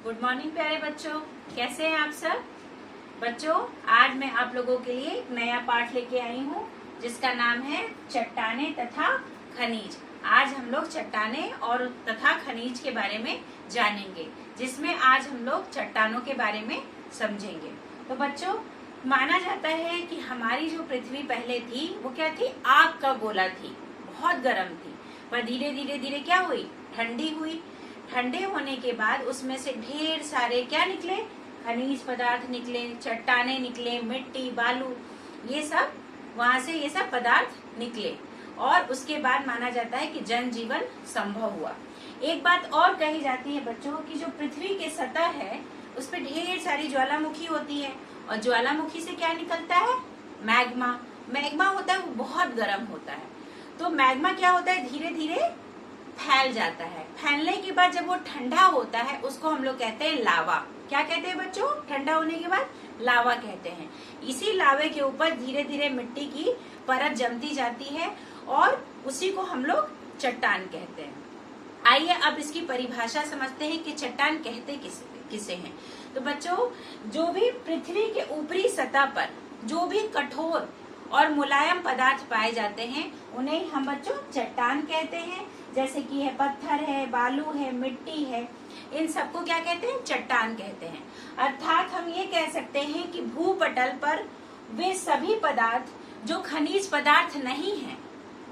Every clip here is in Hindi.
गुड मॉर्निंग प्यारे बच्चों, कैसे हैं आप सब बच्चों। आज मैं आप लोगों के लिए एक नया पाठ लेके आई हूँ जिसका नाम है चट्टाने तथा खनिज। आज हम लोग चट्टाने और तथा खनिज के बारे में जानेंगे, जिसमें आज हम लोग चट्टानों के बारे में समझेंगे। तो बच्चों, माना जाता है कि हमारी जो पृथ्वी पहले थी वो क्या थी, आग का गोला थी, बहुत गर्म थी, पर धीरे धीरे धीरे क्या हुई, ठंडी हुई। ठंडे होने के बाद उसमें से ढेर सारे क्या निकले, खनिज पदार्थ निकले, चट्टाने निकले, मिट्टी, बालू, ये सब वहां से ये सब पदार्थ निकले और उसके बाद माना जाता है कि जनजीवन संभव हुआ। एक बात और कही जाती है बच्चों कि जो पृथ्वी के सतह है उस पर ढेर सारी ज्वालामुखी होती है और ज्वालामुखी से क्या निकलता है, मैग्मा। मैग्मा होता है वो बहुत गर्म होता है। तो मैग्मा क्या होता है, धीरे धीरे फैल जाता है। फैलने के बाद जब वो ठंडा होता है उसको हम लोग कहते हैं लावा। क्या कहते हैं बच्चों, ठंडा होने के बाद लावा कहते हैं। इसी लावे के ऊपर धीरे धीरे मिट्टी की परत जमती जाती है और उसी को हम लोग चट्टान कहते हैं। आइए अब इसकी परिभाषा समझते हैं कि चट्टान कहते किसे हैं। तो बच्चों, जो भी पृथ्वी के ऊपरी सतह पर जो भी कठोर और मुलायम पदार्थ पाए जाते हैं उन्हें हम बच्चों चट्टान कहते हैं। जैसे कि है पत्थर है, बालू है, मिट्टी है, इन सबको क्या कहते हैं, चट्टान कहते हैं। अर्थात हम ये कह सकते हैं कि भूपटल पर वे सभी पदार्थ जो खनिज पदार्थ नहीं है,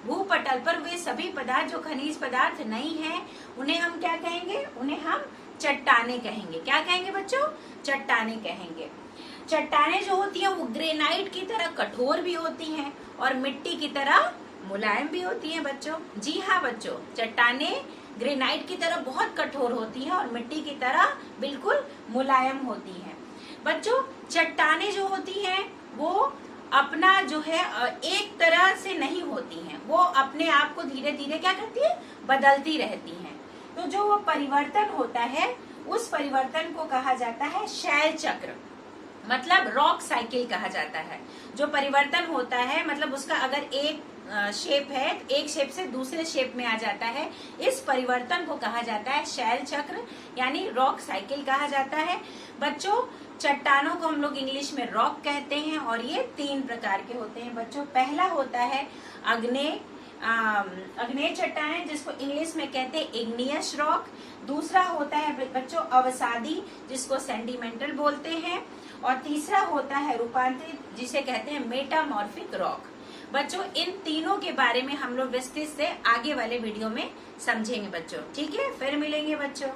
भूपटल पर वे सभी पदार्थ जो खनिज पदार्थ नहीं है उन्हें हम क्या कहेंगे, उन्हें हम चट्टाने कहेंगे। क्या कहेंगे बच्चों, चट्टाने कहेंगे। चट्टाने जो होती हैं वो ग्रेनाइट की तरह कठोर भी होती हैं और मिट्टी की तरह मुलायम भी होती हैं बच्चों। जी हाँ बच्चों, चट्टाने ग्रेनाइट की तरह बहुत कठोर होती हैं और मिट्टी की तरह बिल्कुल मुलायम होती हैं। बच्चों, चट्टाने जो होती हैं वो अपना जो है एक तरह से नहीं होती हैं, वो अपने आप को धीरे धीरे क्या करती है, बदलती रहती हैं। तो जो वो परिवर्तन होता है उस परिवर्तन को कहा जाता है शैल चक्र, मतलब रॉक साइकिल कहा जाता है। जो परिवर्तन होता है मतलब उसका अगर एक शेप है, एक शेप से दूसरे शेप में आ जाता है, इस परिवर्तन को कहा जाता है शैल चक्र यानी रॉक साइकिल कहा जाता है। बच्चों, चट्टानों को हम लोग इंग्लिश में रॉक कहते हैं और ये 3 प्रकार के होते हैं बच्चों। पहला होता है अग्नेय चट्टाने, जिसको इंग्लिश में कहते हैं इग्नियस रॉक। दूसरा होता है बच्चों अवसादी, जिसको सेंडिमेंटल बोलते हैं। और तीसरा होता है रूपांतरित, जिसे कहते हैं मेटामॉर्फिक रॉक। बच्चों, इन तीनों के बारे में हम लोग विस्तृत से आगे वाले वीडियो में समझेंगे बच्चों। ठीक है, फिर मिलेंगे बच्चों।